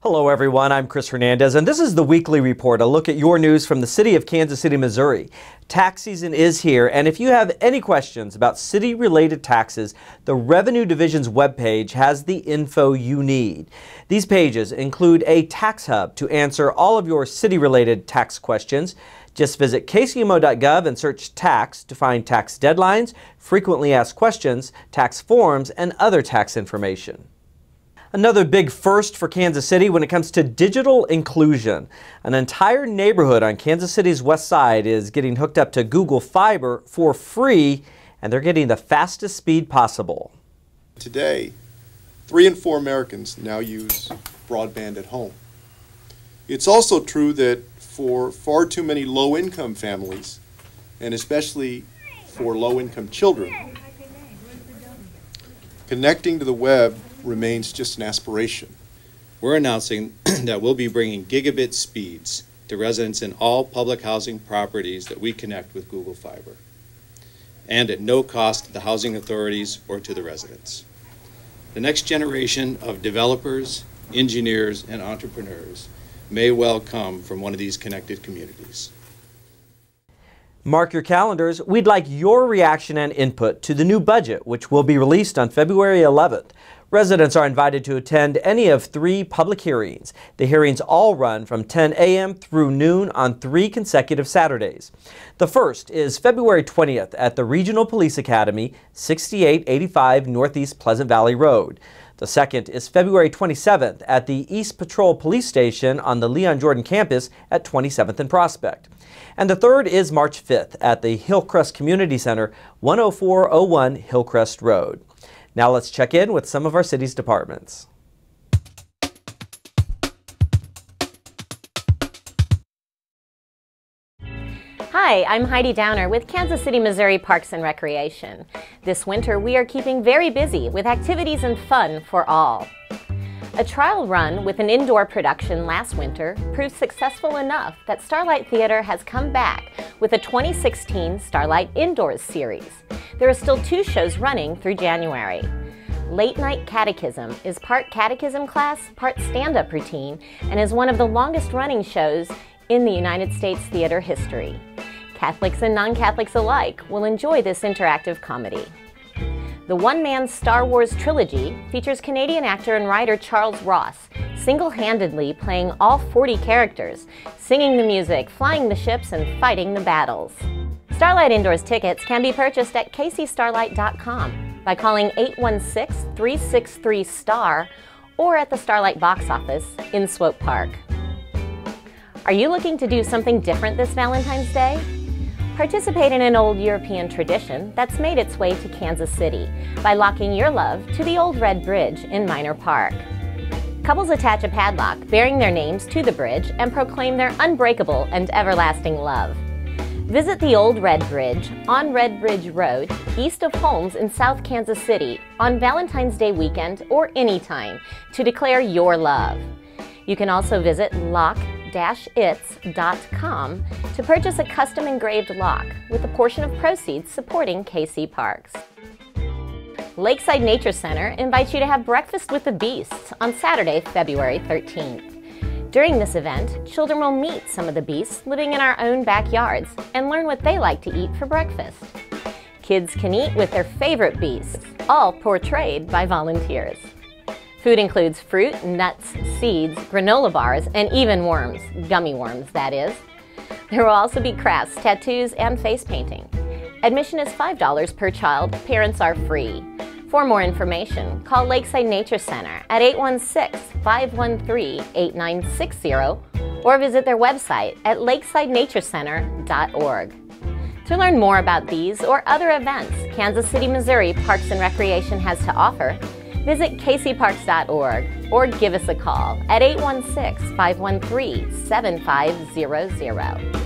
Hello everyone, I'm Chris Hernandez and this is the Weekly Report, a look at your news from the city of Kansas City, Missouri. Tax season is here, and if you have any questions about city-related taxes, the Revenue Division's webpage has the info you need. These pages include a tax hub to answer all of your city-related tax questions. Just visit kcmo.gov and search tax to find tax deadlines, frequently asked questions, tax forms, and other tax information. Another big first for Kansas City when it comes to digital inclusion. An entire neighborhood on Kansas City's west side is getting hooked up to Google Fiber for free, and they're getting the fastest speed possible. Today, 3 in 4 Americans now use broadband at home. It's also true that for far too many low-income families, and especially for low-income children, connecting to the web remains just an aspiration. We're announcing that we'll be bringing gigabit speeds to residents in all public housing properties that we connect with Google Fiber, and at no cost to the housing authorities or to the residents. The next generation of developers, engineers, and entrepreneurs may well come from one of these connected communities. Mark your calendars. We'd like your reaction and input to the new budget, which will be released on February 11th. Residents are invited to attend any of 3 public hearings. The hearings all run from 10 a.m. through noon on 3 consecutive Saturdays. The first is February 20th at the Regional Police Academy, 6885 Northeast Pleasant Valley Road. The second is February 27th at the East Patrol Police Station on the Leon Jordan campus at 27th and Prospect. And the third is March 5th at the Hillcrest Community Center, 10401 Hillcrest Road. Now let's check in with some of our city's departments. Hi, I'm Heidi Downer with Kansas City, Missouri Parks and Recreation. This winter we are keeping very busy with activities and fun for all. A trial run with an indoor production last winter proved successful enough that Starlight Theater has come back with a 2016 Starlight Indoors series. There are still 2 shows running through January. Late Night Catechism is part catechism class, part stand-up routine, and is one of the longest running shows in the United States theater history. Catholics and non-Catholics alike will enjoy this interactive comedy. The one-man Star Wars trilogy features Canadian actor and writer Charles Ross single-handedly playing all 40 characters, singing the music, flying the ships, and fighting the battles. Starlight Indoors tickets can be purchased at kcstarlight.com by calling 816-363-STAR or at the Starlight box office in Swope Park. Are you looking to do something different this Valentine's Day? Participate in an old European tradition that's made its way to Kansas City by locking your love to the Old Red Bridge in Minor Park. Couples attach a padlock bearing their names to the bridge and proclaim their unbreakable and everlasting love. Visit the Old Red Bridge on Red Bridge Road, east of Holmes in South Kansas City on Valentine's Day weekend or anytime to declare your love. You can also visit lock-its.com to purchase a custom engraved lock with a portion of proceeds supporting KC Parks. Lakeside Nature Center invites you to have breakfast with the beasts on Saturday, February 13th. During this event, children will meet some of the beasts living in our own backyards and learn what they like to eat for breakfast. Kids can eat with their favorite beasts, all portrayed by volunteers. Food includes fruit, nuts, seeds, granola bars, and even worms, gummy worms that is. There will also be crafts, tattoos, and face painting. Admission is $5 per child, parents are free. For more information, call Lakeside Nature Center at 816-513-8960 or visit their website at lakesidernaturecenter.org. To learn more about these or other events Kansas City, Missouri Parks and Recreation has to offer, visit kcparks.org or give us a call at 816-513-7500.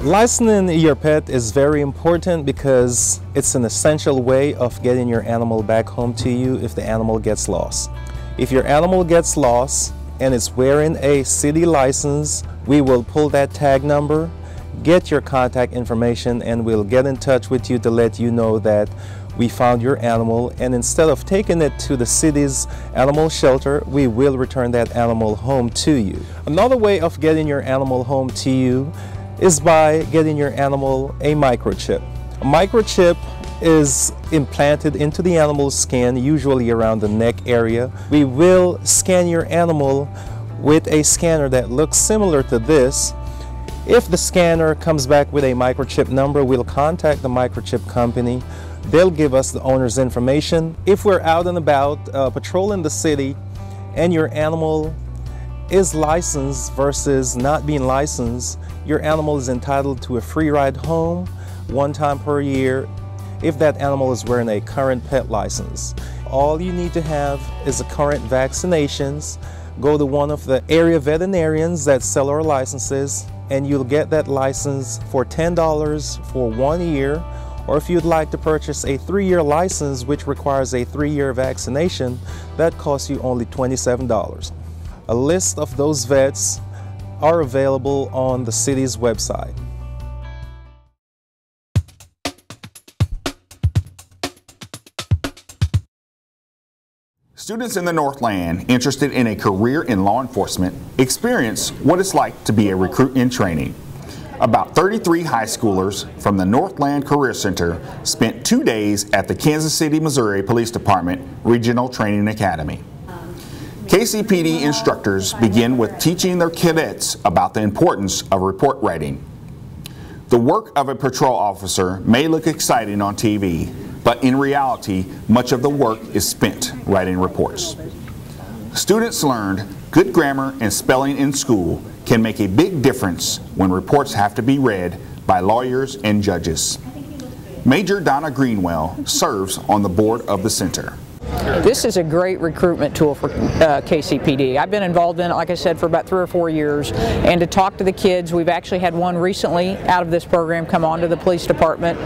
Licensing your pet is very important because it's an essential way of getting your animal back home to you if the animal gets lost. If your animal gets lost and it's wearing a city license, we will pull that tag number, get your contact information, and we'll get in touch with you to let you know that we found your animal, and instead of taking it to the city's animal shelter, we will return that animal home to you. Another way of getting your animal home to you is by getting your animal a microchip. A microchip is implanted into the animal's skin, usually around the neck area. We will scan your animal with a scanner that looks similar to this. If the scanner comes back with a microchip number, we'll contact the microchip company. They'll give us the owner's information. If we're out and about patrolling the city and your animal is licensed versus not being licensed, your animal is entitled to a free ride home 1 time per year if that animal is wearing a current pet license. All you need to have is the current vaccinations. Go to one of the area veterinarians that sell our licenses, and you'll get that license for $10 for 1 year. Or if you'd like to purchase a 3-year license, which requires a 3-year vaccination, that costs you only $27. A list of those vets are available on the city's website. Students in the Northland interested in a career in law enforcement experience what it's like to be a recruit in training. About 33 high schoolers from the Northland Career Center spent 2 days at the Kansas City, Missouri Police Department Regional Training Academy. KCPD instructors begin with teaching their cadets about the importance of report writing. The work of a patrol officer may look exciting on TV, but in reality, much of the work is spent writing reports. Students learned good grammar and spelling in school can make a big difference when reports have to be read by lawyers and judges. Major Donna Greenwell serves on the board of the center. This is a great recruitment tool for KCPD. I've been involved in it, like I said, for about 3 or 4 years, and to talk to the kids, we've actually had one recently out of this program come on to the police department.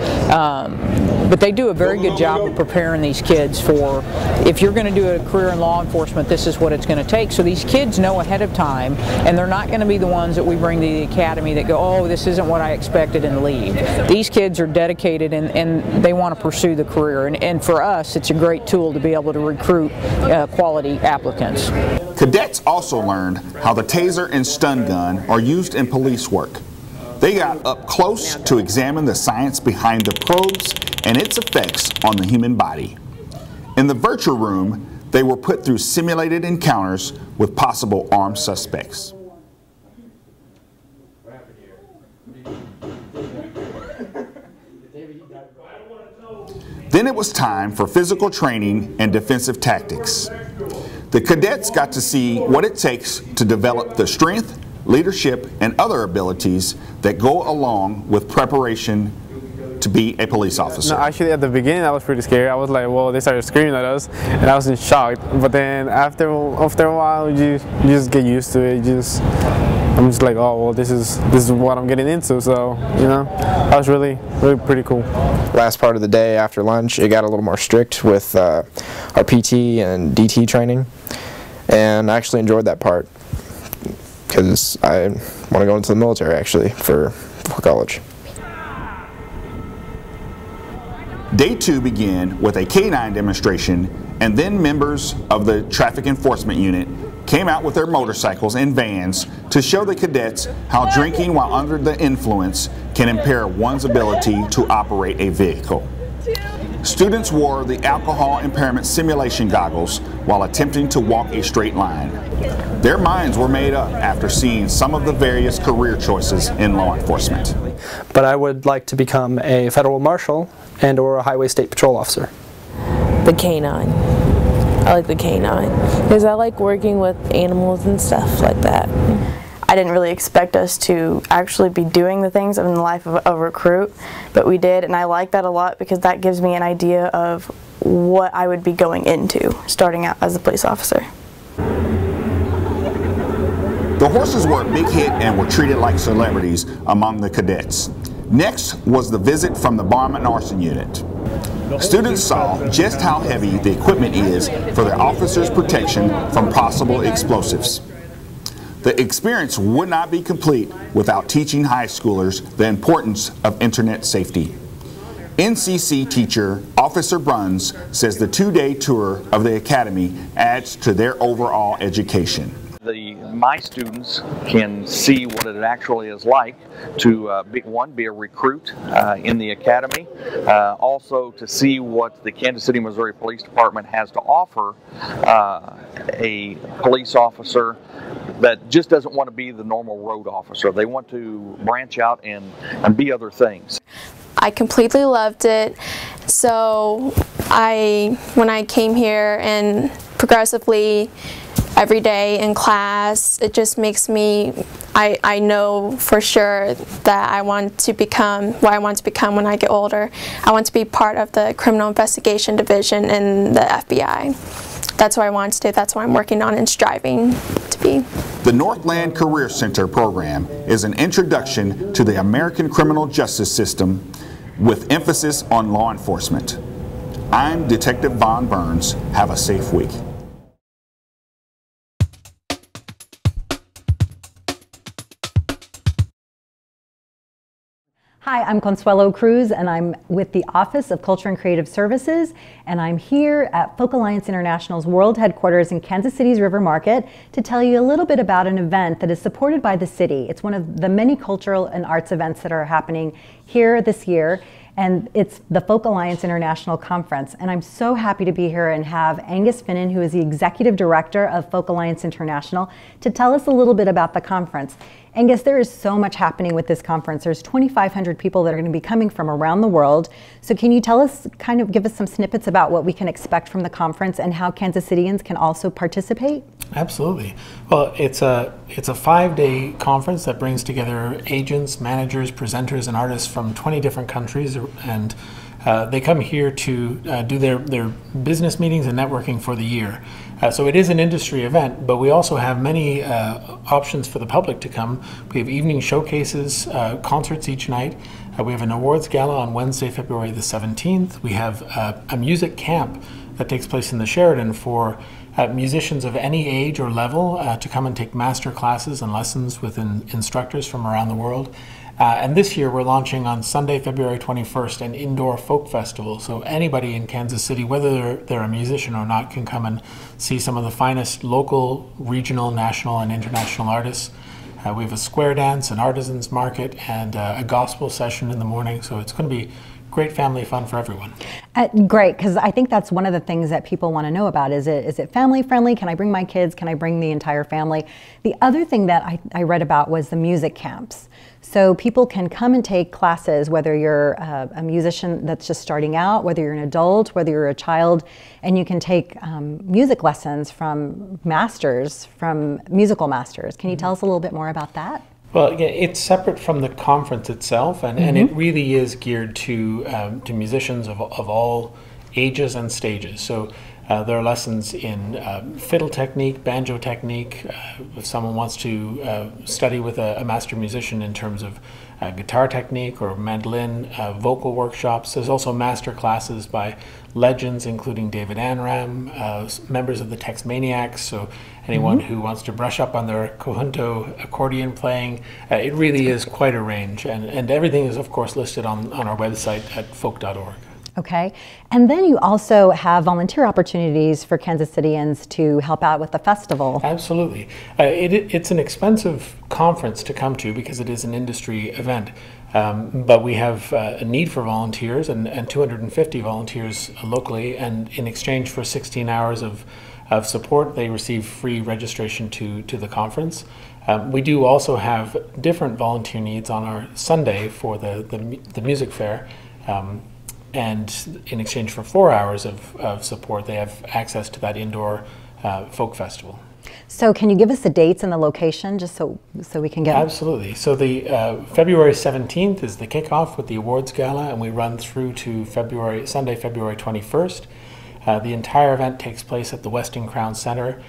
But they do a very good job of preparing these kids for, if you're going to do a career in law enforcement, this is what it's going to take. So these kids know ahead of time, and they're not going to be the ones that we bring to the academy that go, oh, this isn't what I expected, and leave. These kids are dedicated, and they want to pursue the career. And for us, it's a great tool to be able to recruit quality applicants. Cadets also learned how the taser and stun gun are used in police work. They got up close to examine the science behind the probes and its effects on the human body. In the virtual room, they were put through simulated encounters with possible armed suspects. Then it was time for physical training and defensive tactics. The cadets got to see what it takes to develop the strength, leadership, and other abilities that go along with preparation to be a police officer. No, actually at the beginning I was pretty scared. I was like, well, they started screaming at us and I was in shock. But then after a while you just get used to it. I'm just like, oh well, this is what I'm getting into, so you know, that was really pretty cool. Last part of the day after lunch, it got a little more strict with our PT and DT training, and I actually enjoyed that part because I want to go into the military actually for college. Day 2 began with a K-9 demonstration, and then members of the traffic enforcement unit came out with their motorcycles and vans to show the cadets how drinking while under the influence can impair one's ability to operate a vehicle. Students wore the alcohol impairment simulation goggles while attempting to walk a straight line. Their minds were made up after seeing some of the various career choices in law enforcement. But I would like to become a federal marshal and or a highway state patrol officer. The canine. I like the canine because I like working with animals and stuff like that. I didn't really expect us to actually be doing the things in the life of a recruit, but we did, and I like that a lot because that gives me an idea of what I would be going into starting out as a police officer. The horses were a big hit and were treated like celebrities among the cadets. Next was the visit from the bomb and arson unit. Students saw just how heavy the equipment is for their officers' protection from possible explosives. The experience would not be complete without teaching high schoolers the importance of internet safety. NCC teacher Officer Bruns says the two-day tour of the academy adds to their overall education. My students can see what it actually is like to be a recruit in the academy, also to see what the Kansas City, Missouri Police Department has to offer a police officer that just doesn't want to be the normal road officer. They want to branch out and be other things. I completely loved it. So when I came here and progressively every day in class, it just makes me, I know for sure that I want to become what I want to become when I get older. I want to be part of the Criminal Investigation Division in the FBI. That's what I want to do. That's what I'm working on and striving to be. The Northland Career Center program is an introduction to the American criminal justice system with emphasis on law enforcement. I'm Detective Von Burns. Have a safe week. Hi, I'm Consuelo Cruz, and I'm with the Office of Culture and Creative Services, and I'm here at Folk Alliance International's world headquarters in Kansas City's River Market to tell you a little bit about an event that is supported by the city. It's one of the many cultural and arts events that are happening here this year, and it's the Folk Alliance International Conference. And I'm so happy to be here and have Angus Finnan, who is the Executive Director of Folk Alliance International, to tell us a little bit about the conference. Angus, there is so much happening with this conference. There's 2,500 people that are going to be coming from around the world. So can you tell us, give us some snippets about what we can expect from the conference and how Kansas Cityans can also participate? Absolutely. Well, it's a 5-day conference that brings together agents, managers, presenters, and artists from 20 different countries, and they come here to do their business meetings and networking for the year. So it is an industry event, but we also have many options for the public to come. We have evening showcases, concerts each night. We have an awards gala on Wednesday, February the 17th. We have a music camp that takes place in the Sheridan for musicians of any age or level to come and take master classes and lessons with instructors from around the world. And this year we're launching on Sunday, February 21st, an indoor folk festival. So anybody in Kansas City, whether they're a musician or not, can come and see some of the finest local, regional, national, and international artists. We have a square dance, an artisans market, and a gospel session in the morning. So it's going to be great family fun for everyone. Great, because I think that's one of the things that people want to know about. Is it family friendly? Can I bring my kids? Can I bring the entire family? The other thing that I read about was the music camps. So people can come and take classes, whether you're a musician that's just starting out, whether you're an adult, whether you're a child, and you can take music lessons from musical masters. Can you tell us a little bit more about that? Well, yeah, it's separate from the conference itself, and it really is geared to musicians of all ages and stages. So there are lessons in fiddle technique, banjo technique. If someone wants to study with a master musician in terms of guitar technique or mandolin, vocal workshops. There's also master classes by legends, including David Anram, members of the Tex Maniacs. So anyone who wants to brush up on their conjunto accordion playing, it really is quite a range. And everything is, of course, listed on our website at folk.org. Okay, and then you also have volunteer opportunities for Kansas Cityans to help out with the festival. Absolutely. It's an expensive conference to come to because it is an industry event, but we have a need for volunteers and 250 volunteers locally, and in exchange for 16 hours of support, they receive free registration to the conference. We do also have different volunteer needs on our Sunday for the music fair. And in exchange for 4 hours of support, they have access to that indoor folk festival. So can you give us the dates and the location just so we can get... Absolutely. So the February 17th is the kickoff with the awards gala, and we run through to Sunday, February 21st. The entire event takes place at the Weston Crown Center,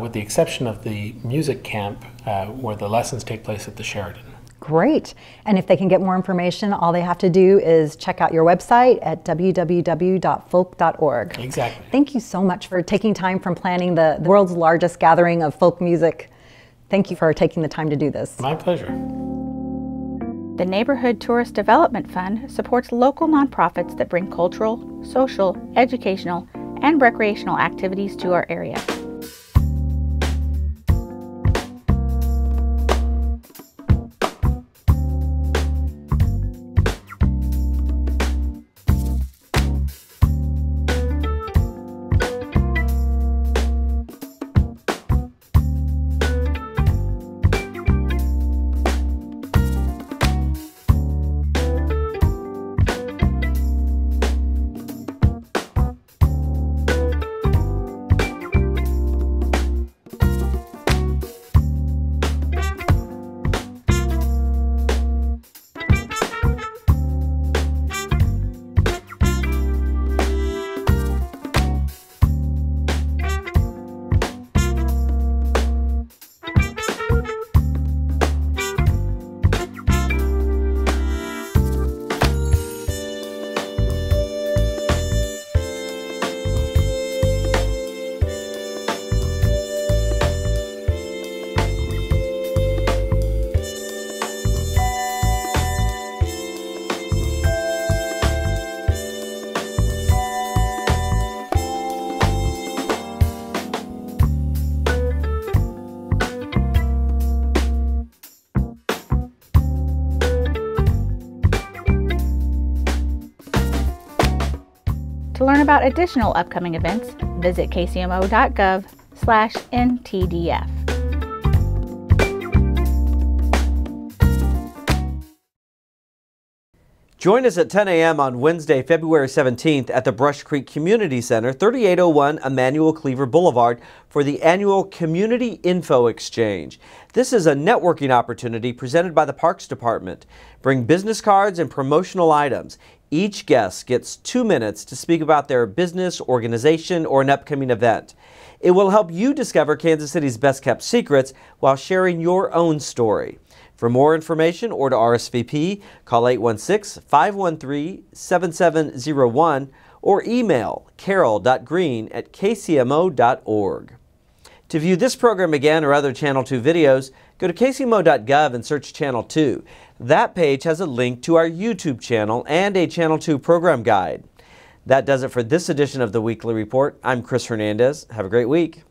with the exception of the music camp, where the lessons take place at the Sheridan. Great. And if they can get more information, all they have to do is check out your website at www.folk.org. Exactly. Thank you so much for taking time from planning the world's largest gathering of folk music. Thank you for taking the time to do this. My pleasure. The Neighborhood Tourist Development Fund supports local nonprofits that bring cultural, social, educational, and recreational activities to our area. To learn about additional upcoming events, visit kcmo.gov/ntdf. Join us at 10 a.m. on Wednesday, February 17th at the Brush Creek Community Center, 3801 Emmanuel Cleaver Boulevard, for the annual Community Info Exchange. This is a networking opportunity presented by the Parks Department. Bring business cards and promotional items. Each guest gets 2 minutes to speak about their business, organization, or an upcoming event. It will help you discover Kansas City's best-kept secrets while sharing your own story. For more information or to RSVP, call 816-513-7701 or email carol.green@kcmo.org. To view this program again or other Channel 2 videos, go to kcmo.gov and search Channel 2. That page has a link to our YouTube channel and a Channel 2 program guide. That does it for this edition of the Weekly Report. I'm Chris Hernandez. Have a great week.